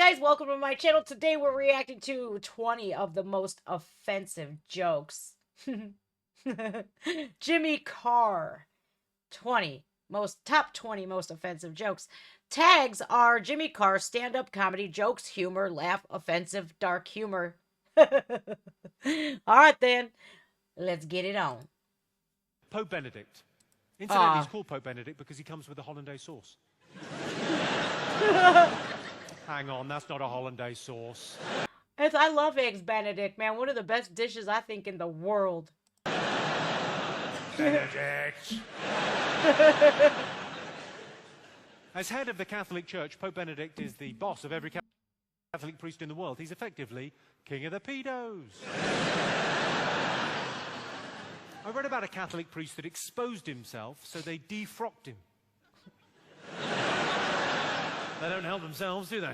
guys? Welcome to my channel. Today we're reacting to 20 of the most offensive jokes. Jimmy Carr. Top 20 most offensive jokes. Tags are Jimmy Carr stand-up comedy, jokes, humor, laugh, offensive, dark humor. Alright then. Let's get it on. Pope Benedict. Incidentally, he's called Pope Benedict because he comes with a hollandaise sauce. Hang on, that's not a hollandaise sauce. I love eggs Benedict, man. One of the best dishes I think in the world. Benedict. As head of the Catholic Church, Pope Benedict is the boss of every Catholic priest in the world. He's effectively king of the pedos. I read about a Catholic priest that exposed himself, so they defrocked him. They don't help themselves, do they?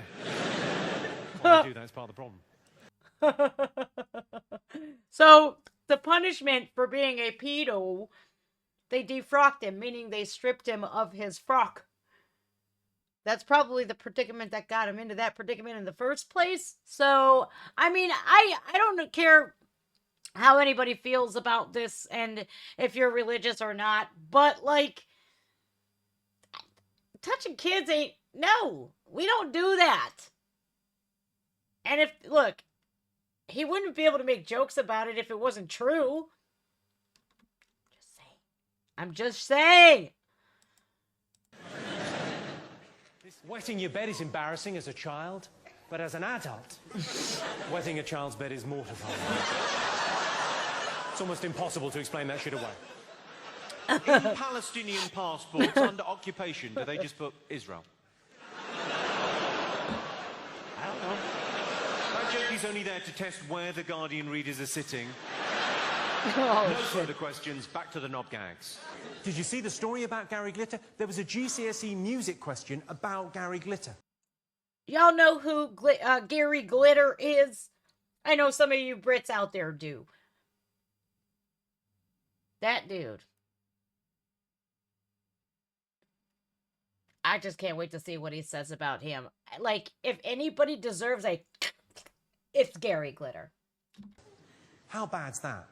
Well, they do, that's part of the problem. So, the punishment for being a pedo, they defrocked him, meaning they stripped him of his frock. That's probably the predicament that got him into that predicament in the first place. So, I mean, I don't care how anybody feels about this and if you're religious or not, but, like, touching kids ain't... No, we don't do that. And if, look, he wouldn't be able to make jokes about it if it wasn't true. Just saying. I'm just saying. Wetting your bed is embarrassing as a child, but as an adult, wetting a child's bed is mortifying. It's almost impossible to explain that shit away. In Palestinian passports under occupation, do they just put Israel? I don't know. That joke is only there to test where the Guardian readers are sitting. Oh, No further questions, back to the knob gags. Did you see the story about Gary Glitter? There was a GCSE music question about Gary Glitter. y'all know who Gary Glitter is? I know some of you Brits out there do. That dude. I just can't wait to see what he says about him. Like, if anybody deserves a... It's Gary Glitter. How bad's that?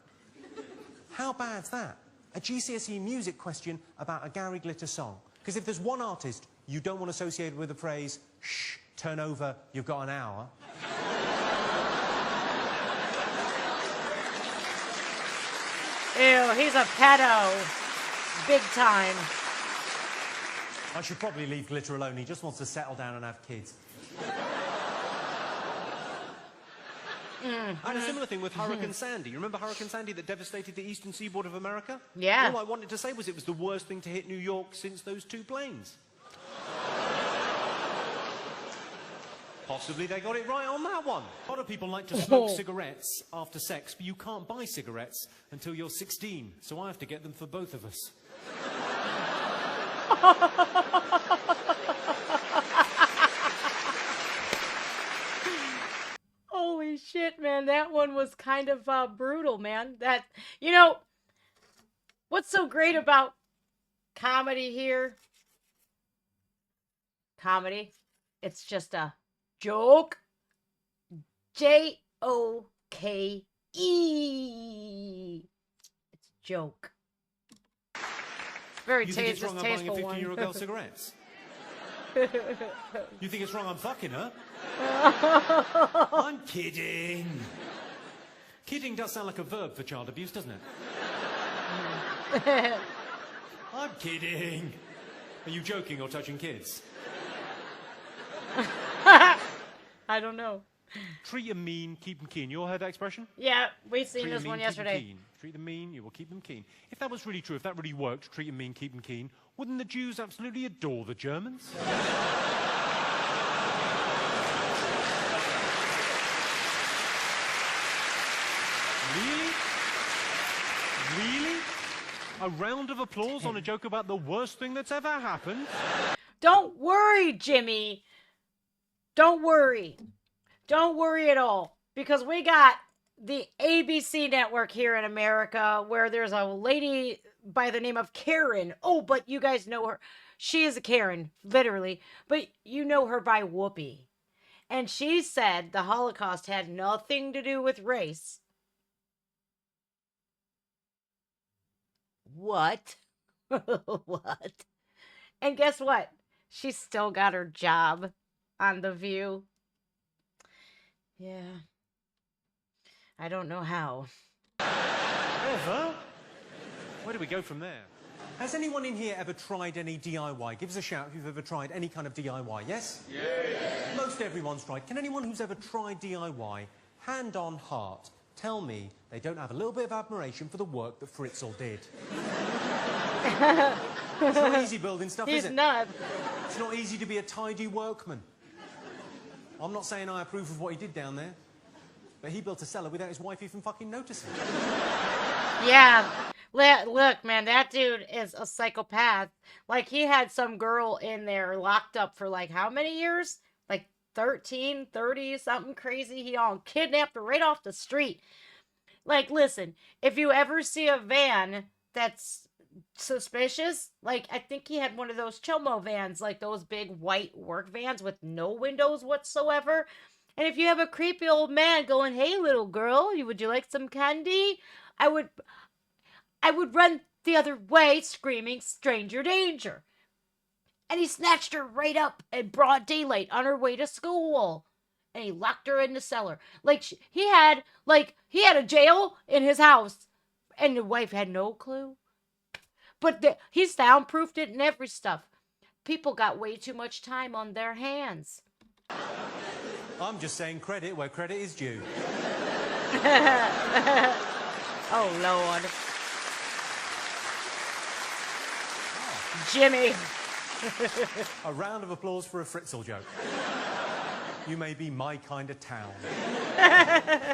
How bad's that? A GCSE music question about a Gary Glitter song. Because if there's one artist you don't want associated with the phrase, shh, turn over, you've got an hour. Ew, he's a pedo. Big time. I should probably leave Glitter alone. He just wants to settle down and have kids. I had a similar thing with Hurricane Sandy. You remember Hurricane Sandy that devastated the eastern seaboard of America? Yeah. All I wanted to say was it was the worst thing to hit New York since those two planes. Possibly they got it right on that one. A lot of people like to smoke cigarettes after sex, but you can't buy cigarettes until you're 16, so I have to get them for both of us. Holy shit, man. That one was kind of brutal, man. That, you know, what's so great about comedy here? Comedy. It's just a joke. Joke. It's a joke. Very You think it's wrong I'm buying a tasteful one. 15-year-old girl cigarettes? You think it's wrong I'm fucking her? I'm kidding. Kidding does sound like a verb for child abuse, doesn't it? I'm kidding. Are you joking or touching kids? I don't know. Treat them mean, keep them keen. You all heard that expression? Yeah, we've seen Treat this 'em one mean, keep 'em yesterday. keen. Treat them mean, you will keep them keen. If that was really true, if that really worked, treat them mean, keep them keen, wouldn't the Jews absolutely adore the Germans? Really? Really? A round of applause on a joke about the worst thing that's ever happened? Don't worry, Jimmy. Don't worry. Don't worry at all. Because we got the ABC network here in America where there's a lady by the name of Karen. Oh, but you guys know her. She is a Karen, literally. But you know her by Whoopi. And she said the Holocaust had nothing to do with race. What? What? And guess what? She still got her job on The View. Yeah. I don't know how. Ever? Where do we go from there? Has anyone in here ever tried any DIY? Give us a shout if you've ever tried any kind of DIY, yes? Yeah. Most everyone's tried. Can anyone who's ever tried DIY, hand on heart, tell me they don't have a little bit of admiration for the work that Fritzl did? It's not easy building stuff, is it? He's not. It's not easy to be a tidy workman. I'm not saying I approve of what he did down there, but he built a cellar without his wife even fucking noticing. Yeah. Look, man, that dude is a psychopath. Like, he had some girl in there locked up for, like, how many years? Like, 13, 30, something crazy. He all kidnapped her right off the street. Like, listen, if you ever see a van that's suspicious, like, I think he had one of those Chomo vans, like those big white work vans with no windows whatsoever. And if you have a creepy old man going, "Hey, little girl, would you like some candy?" I would run the other way screaming, "Stranger danger." And he snatched her right up in broad daylight on her way to school. And he locked her in the cellar. Like, he had a jail in his house. And the wife had no clue. But he soundproofed it and every stuff. People got way too much time on their hands. I'm just saying credit where credit is due. Oh, Lord. Jimmy. A round of applause for a Fritzl joke. You may be my kind of town.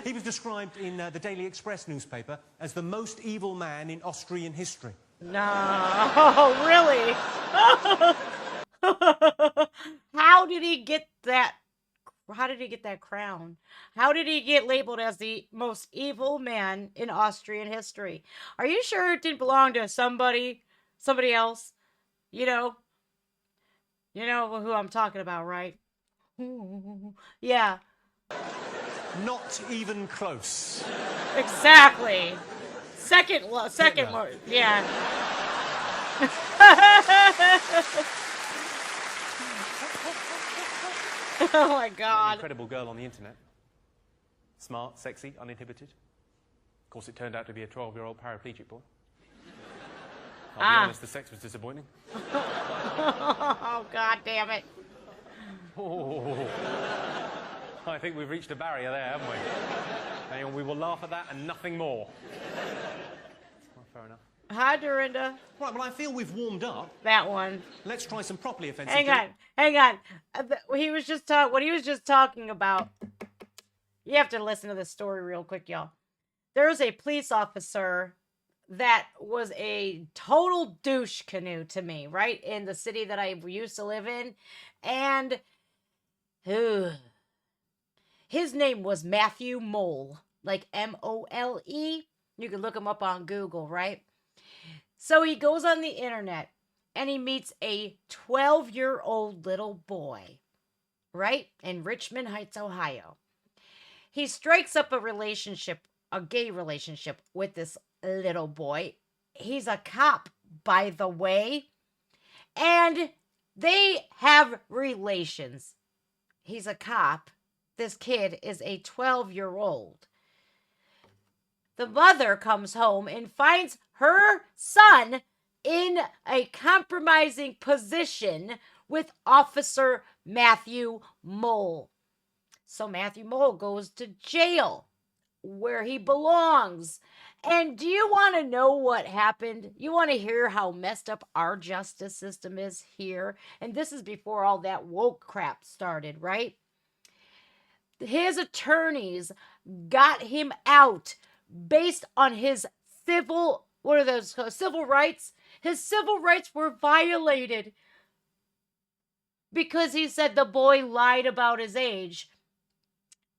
He was described in the Daily Express newspaper as the most evil man in Austrian history. No, really? How did he get that? How did he get that crown? How did he get labeled as the most evil man in Austrian history? Are you sure it didn't belong to somebody else? You know who I'm talking about, right? Yeah, Not even close. exactly. Second, yeah. Oh my An God. incredible girl on the internet. Smart, sexy, uninhibited. Of course, it turned out to be a 12-year-old paraplegic boy. I'll be honest, the sex was disappointing. Oh, God damn it. Oh. I think we've reached a barrier there, haven't we? And we will laugh at that and nothing more. Well, fair enough. Hi, Dorinda. Right, well, I feel we've warmed up. That one. Let's try some properly offensive Hang on. What he was just talking about. You have to listen to this story real quick, y'all. There's a police officer that was a total douche canoe to me, right? In the city that I used to live in. And his name was Matthew Mole, like Mole. You can look him up on Google, right? So he goes on the internet and he meets a 12-year-old little boy, right? In Richmond Heights, Ohio. He strikes up a gay relationship with this little boy. He's a cop, by the way. And they have relations. He's a cop. This kid is a 12-year-old. The mother comes home and finds her son in a compromising position with Officer Matthew Mole. So Matthew Mole goes to jail, where he belongs. And do you want to know what happened? You want to hear how messed up our justice system is here? And this is before all that woke crap started, right? His attorneys got him out based on his civil rights. His civil rights were violated because he said the boy lied about his age.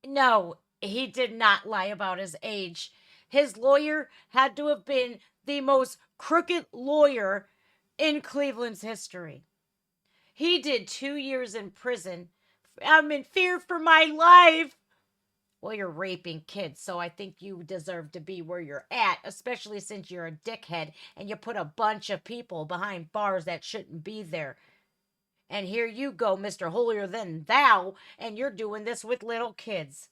No, he did not lie about his age. His lawyer had to have been the most crooked lawyer in Cleveland's history. He did 2 years in prison I'm in fear for my life. Well, you're raping kids, so I think you deserve to be where you're at, especially since you're a dickhead and you put a bunch of people behind bars that shouldn't be there. And here you go, Mr. Holier Than Thou, and you're doing this with little kids.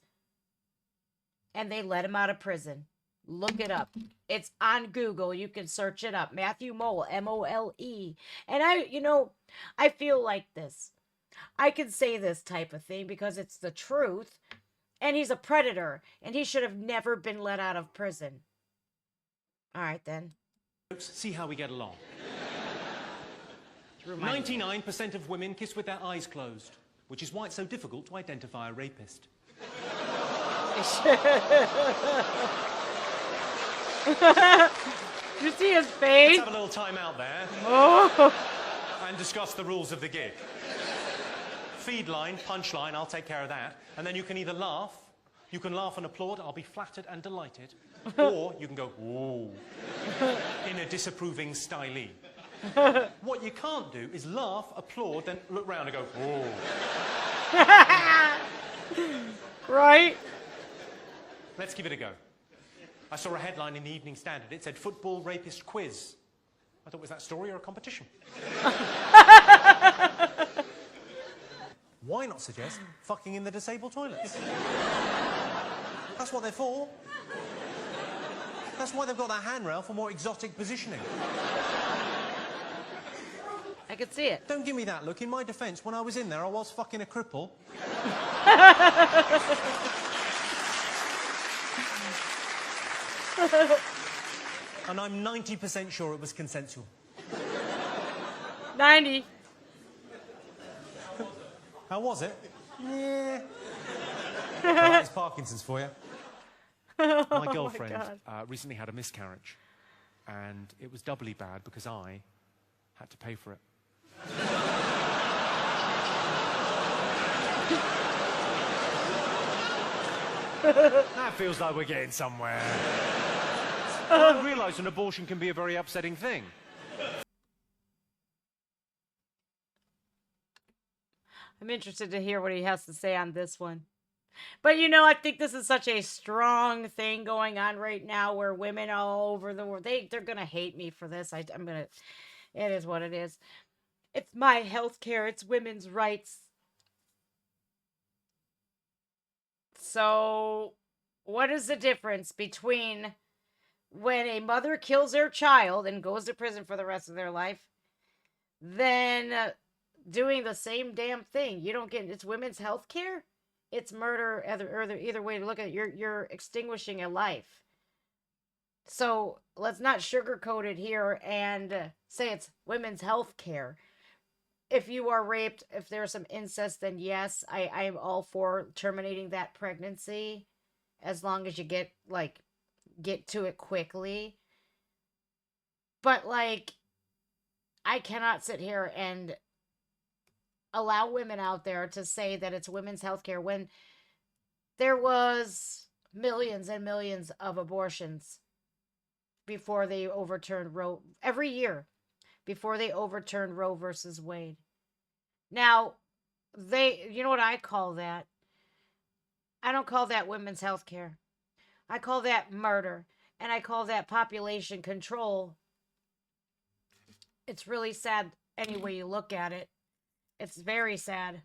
And they let him out of prison. Look it up. It's on Google. You can search it up. Matthew Mole, M-O-L-E. And I feel like this. I can say this type of thing because it's the truth. And he's a predator. And he should have never been let out of prison. All right, then. See how we get along. 99% of women kiss with their eyes closed, which is why it's so difficult to identify a rapist. You see his face? Let's have a little time out there. Oh. And discuss the rules of the gig. Feed line, punch line, I'll take care of that. And then you can either laugh, you can laugh and applaud, I'll be flattered and delighted, or you can go, ooh, in a disapproving stylee. What you can't do is laugh, applaud, then look round and go, ooh. Right? Let's give it a go. I saw a headline in the Evening Standard. It said, football rapist quiz. I thought, was that story or a competition? Why not suggest fucking in the disabled toilets? That's what they're for. That's why they've got that handrail for more exotic positioning. I could see it. Don't give me that look. In my defence, when I was in there, I was fucking a cripple. And I'm 90% sure it was consensual. 90. How was it? Yeah. Well, that's Parkinson's for you. My girlfriend God. recently had a miscarriage, and it was doubly bad because I had to pay for it. That feels like we're getting somewhere. I realise an abortion can be a very upsetting thing. I'm interested to hear what he has to say on this one. But I think this is such a strong thing going on right now where women all over the world, they're going to hate me for this. It is what it is. It's my health care. It's women's rights. So, what is the difference between when a mother kills their child and goes to prison for the rest of their life than doing the same damn thing? You don't get it's women's health care. It's murder. Either way to look at it, you're extinguishing a life. So let's not sugarcoat it here and say it's women's health care. If you are raped, if there's some incest, then yes, I am all for terminating that pregnancy as long as you get to it quickly. But I cannot sit here and allow women out there to say that it's women's health care when there was millions and millions of abortions before they overturned Roe every year before they overturned Roe versus Wade. Now, you know what I call that? I don't call that women's health care. I call that murder, and I call that population control. It's really sad any way you look at it. It's very sad.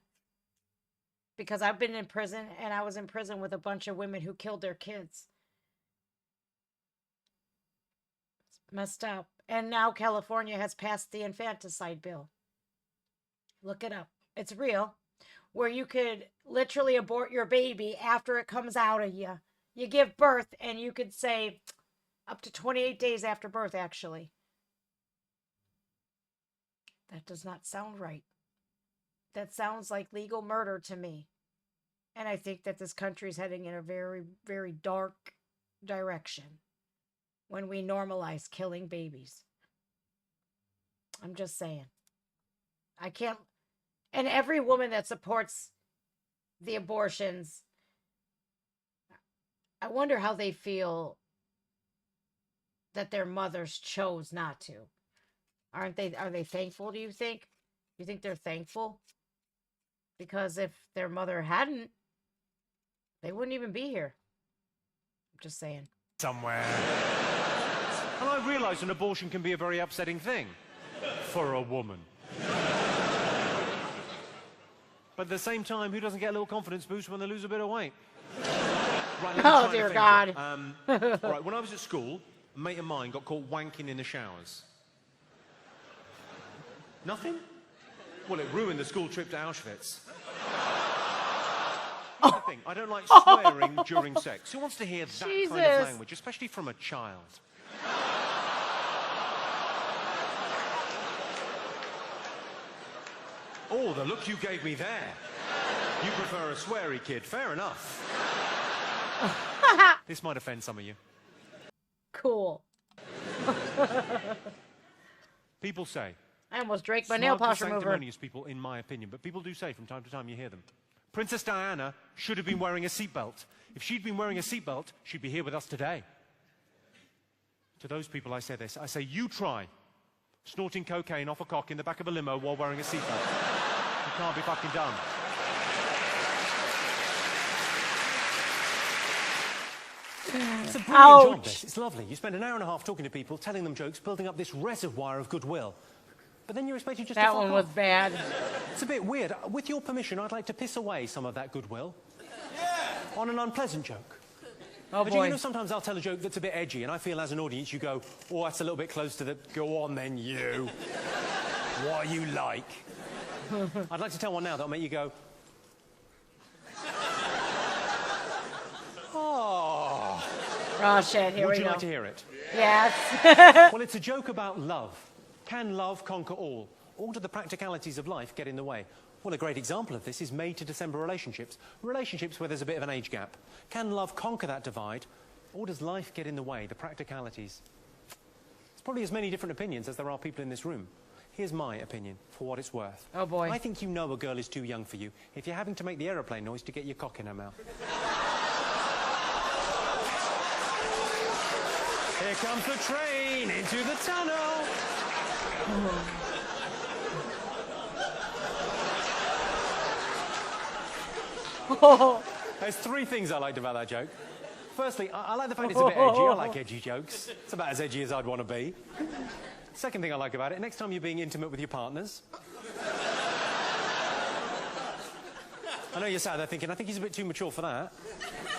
Because I've been in prison, and I was in prison with a bunch of women who killed their kids. It's messed up. And now California has passed the infanticide bill. Look it up. It's real. Where you could literally abort your baby after it comes out of you. You give birth, and you could say up to 28 days after birth, actually. That does not sound right. That sounds like legal murder to me. And I think that this country is heading in a very, very dark direction when we normalize killing babies. I'm just saying. I can't. And every woman that supports the abortions, I wonder how they feel that their mothers chose not to. Are they thankful, do you think? You think they're thankful? Because if their mother hadn't, they wouldn't even be here. I'm just saying. Somewhere. And I realise an abortion can be a very upsetting thing for a woman. But at the same time, who doesn't get a little confidence boost when they lose a bit of weight? Right, Oh, dear God. All right, when I was at school, a mate of mine got caught wanking in the showers. Nothing? Well, it ruined the school trip to Auschwitz. Here's the thing, I don't like swearing during sex. Who wants to hear that kind of language, especially from a child? Oh, the look you gave me there. You prefer a sweary kid. Fair enough. This might offend some of you. Cool. People say... I almost drank my nail polish remover. Sanctimonious people, in my opinion, but people do say from time to time you hear them. Princess Diana should have been wearing a seatbelt. If she'd been wearing a seatbelt, she'd be here with us today. To those people I say this. I say, you try snorting cocaine off a cock in the back of a limo while wearing a seatbelt. You can't be fucking done. It's a brilliant job, Ouch. this. It's lovely. You spend an hour and a half talking to people, telling them jokes, building up this reservoir of goodwill. But then you're expected just to That fuck one was off. bad. It's a bit weird. With your permission, I'd like to piss away some of that goodwill. Yeah. On an unpleasant joke. Oh, But boy. you know, sometimes I'll tell a joke that's a bit edgy, and I feel as an audience you go, oh, that's a little bit close to the... Go on then, you. What are you like? I'd like to tell one now that'll make you go... Oh. Oh, shit. Here Would we you go. like to hear it? Yes. Well, it's a joke about love. Can love conquer all? Or do the practicalities of life get in the way? Well, a great example of this is May to December relationships. Relationships where there's a bit of an age gap. Can love conquer that divide? Or does life get in the way, the practicalities? There's probably as many different opinions as there are people in this room. Here's my opinion, for what it's worth. Oh, boy. I think you know a girl is too young for you if you're having to make the aeroplane noise to get your cock in her mouth. Here comes the train into the tunnel. Oh. There's three things I liked about that joke. Firstly, I like the fact it's a bit edgy. I like edgy jokes. It's about as edgy as I'd want to be. Second thing I like about it, next time you're being intimate with your partners. I know you're sat there thinking, I think he's a bit too mature for that.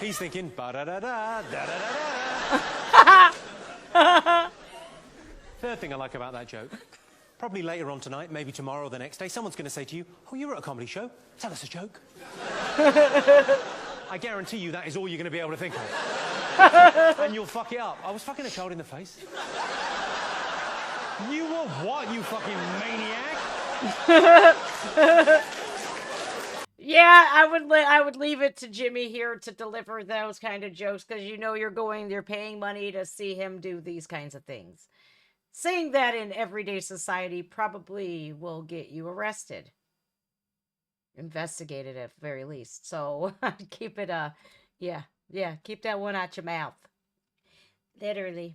He's thinking, ba-da-da-da, da-da-da-da. Third thing I like about that joke, probably later on tonight, maybe tomorrow or the next day, someone's going to say to you, oh, you were at a comedy show. Tell us a joke. I guarantee you that is all you're going to be able to think of. And you'll fuck it up. I was fucking a child in the face. You were what, you fucking maniac? Yeah, I would leave it to Jimmy here to deliver those kind of jokes because you know you're paying money to see him do these kinds of things. Saying that in everyday society probably will get you arrested. Investigated at the very least. So keep it keep that one out your mouth. Literally.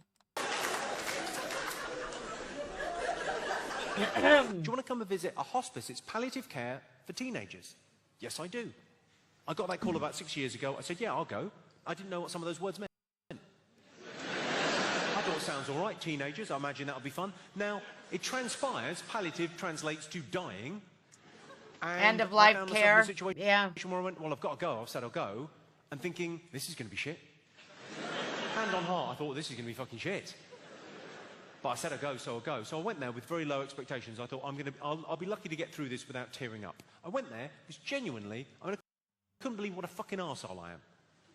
Do you want to come and visit a hospice? It's palliative care for teenagers. Yes, I do. I got that call about 6 years ago. I said, yeah, I'll go. I didn't know what some of those words meant. I thought it sounds all right, teenagers. I imagine that'll be fun. Now, it transpires, palliative translates to dying. And End of life I found myself care. in a situation Yeah. where I went, well, I've got to go. I've said I'll go. And thinking, this is going to be shit. Hand on heart, I thought, this is going to be fucking shit. But I said I'll go, so I'll go. So I went there with very low expectations. I thought, I'll be lucky to get through this without tearing up. I went there, because genuinely, I couldn't believe what a fucking arsehole I am.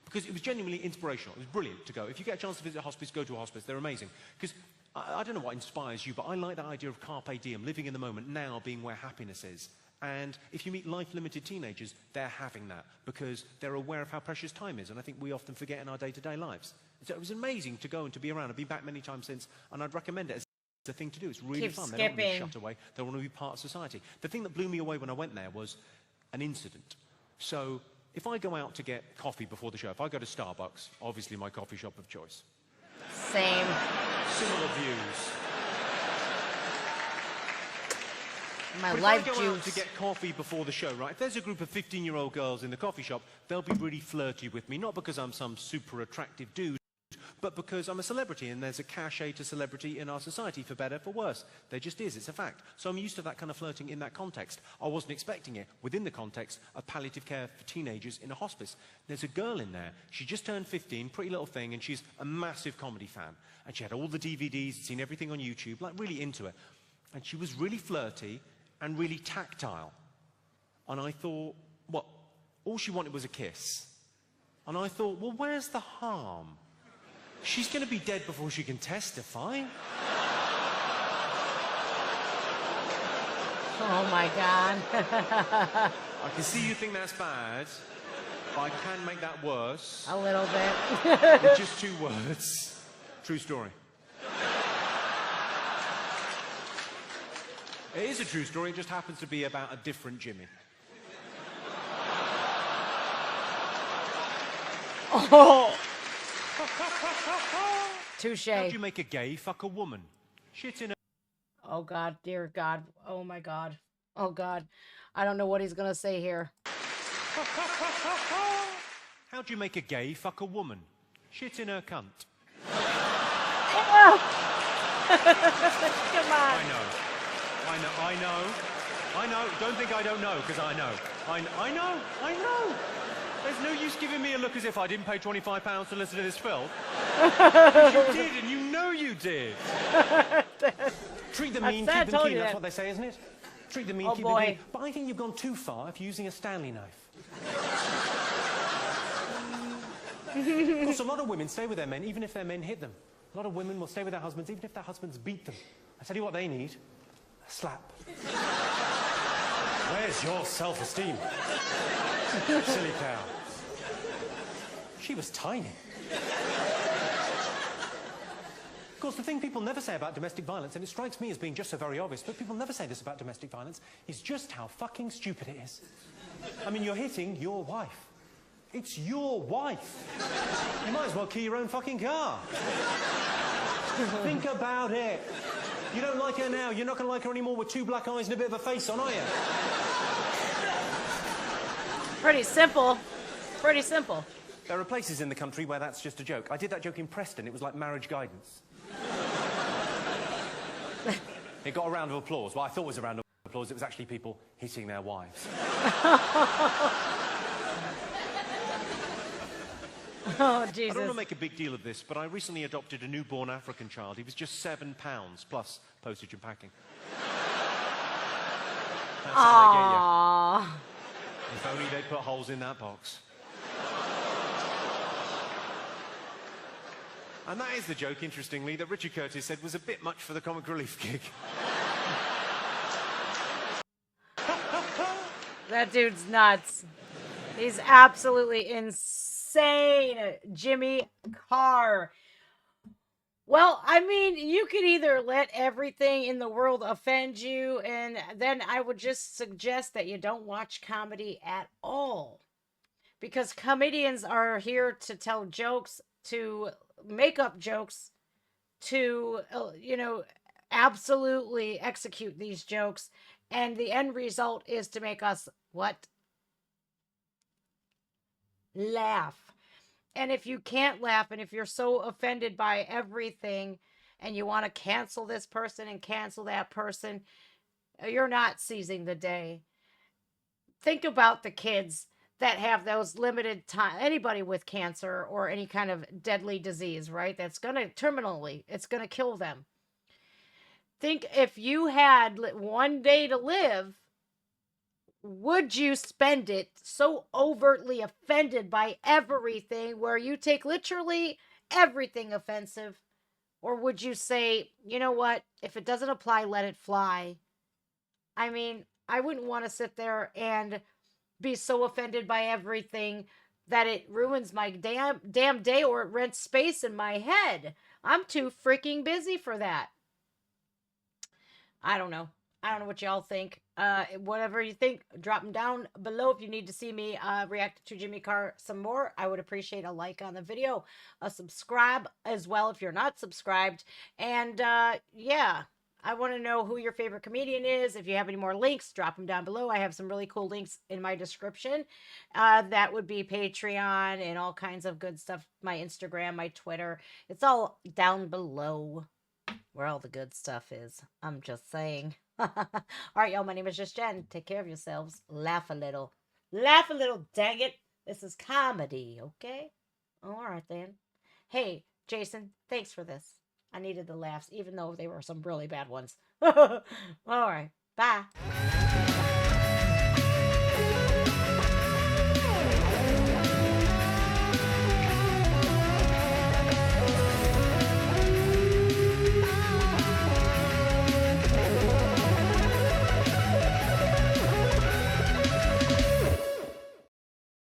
Because it was genuinely inspirational. It was brilliant to go. If you get a chance to visit a hospice, go to a hospice. They're amazing. Because I don't know what inspires you, but I like that idea of carpe diem, living in the moment, now being where happiness is. And if you meet life-limited teenagers, they're having that because they're aware of how precious time is. And I think we often forget in our day-to-day lives. So it was amazing to go and to be around. I've been back many times since, and I'd recommend it as a thing to do. It's really Keep fun. They don't want to be skipping. shut away. They want to be part of society. The thing that blew me away when I went there was an incident. So if I go out to get coffee before the show, if I go to Starbucks, obviously my coffee shop of choice. Same. Similar views. My But if life I go out to juice. get coffee before the show, right? If there's a group of 15-year-old girls in the coffee shop, they'll be really flirty with me. Not because I'm some super attractive dude, but because I'm a celebrity and there's a cachet to celebrity in our society, for better, for worse. There just is, it's a fact. So I'm used to that kind of flirting in that context. I wasn't expecting it within the context of palliative care for teenagers in a hospice. There's a girl in there, she just turned 15, pretty little thing, and she's a massive comedy fan. And she had all the DVDs, seen everything on YouTube, like really into it. And she was really flirty and really tactile. And I thought, what, all she wanted was a kiss. And I thought, well, where's the harm? She's going to be dead before she can testify. Oh my God. I can see you think that's bad, but I can make that worse A little bit. with just 2 words. True story. It is a true story, it just happens to be about a different Jimmy. Oh. Touche. How do you make a gay fuck a woman? Shit in a... Oh God, dear God. Oh my God. Oh God. I don't know what he's gonna say here. How do you make a gay fuck a woman? Shit in her cunt. Come on. I know. Don't think I don't know, because I know. I know. There's no use giving me a look as if I didn't pay £25 to listen to this film. Because you did, and you know you did. Treat them I mean, said, keep them told keen. you That's that. what they say, isn't it? Treat them mean, Oh, keep boy. them keen. But I think you've gone too far if you're using a Stanley knife. Of course, a lot of women stay with their men even if their men hit them. A lot of women will stay with their husbands even if their husbands beat them. I tell you what they need. A slap. Where's your self-esteem? Silly cow. She was tiny. Of course, the thing people never say about domestic violence, and it strikes me as being just so very obvious, but people never say this about domestic violence, is just how fucking stupid it is. I mean, you're hitting your wife. It's your wife. You might as well key your own fucking car. Think about it. You don't like her now, you're not going to like her anymore with 2 black eyes and a bit of a face on, are you? Pretty simple. Pretty simple. There are places in the country where that's just a joke. I did that joke in Preston. It was like marriage guidance. It got a round of applause. Well, I thought it was a round of applause. It was actually people hitting their wives. Oh, I Jesus. don't want to make a big deal of this, but I recently adopted a newborn African child. He was just £7, plus postage and packing. That's how they get you. Aww. If only they'd put holes in that box. And that is the joke, interestingly, that Richard Curtis said was a bit much for the comic relief gig. That dude's nuts. He's absolutely insane. Jimmy Carr. Well, I mean, you could either let everything in the world offend you, and then I would just suggest that you don't watch comedy at all. Because comedians are here to tell jokes, to make up jokes, to, absolutely execute these jokes. And the end result is to make us, what? Laugh. And if you can't laugh, and if you're so offended by everything, and you want to cancel this person and cancel that person, you're not seizing the day. Think about the kids that have those limited time, anybody with cancer or any kind of deadly disease, right? That's going to terminally, it's going to kill them. Think if you had 1 day to live, would you spend it so overtly offended by everything where you take literally everything offensive? Or would you say, you know what? If it doesn't apply, let it fly. I mean, I wouldn't want to sit there and be so offended by everything that it ruins my damn day or it rents space in my head. I'm too freaking busy for that. I don't know. I don't know what y'all think. Whatever you think, drop them down below. If you need to see me react to Jimmy Carr some more, I would appreciate a like on the video, a subscribe as well if you're not subscribed. And yeah, I want to know who your favorite comedian is. If you have any more links, drop them down below. I have some really cool links in my description. That would be Patreon and all kinds of good stuff. My Instagram, my Twitter. It's all down below where all the good stuff is. I'm just saying. All right, y'all. My name is Just Jen. Take care of yourselves. Laugh a little. Laugh a little, dang it. This is comedy, okay? All right, then. Hey, Jason, thanks for this. I needed the laughs, even though they were some really bad ones. All right. Bye.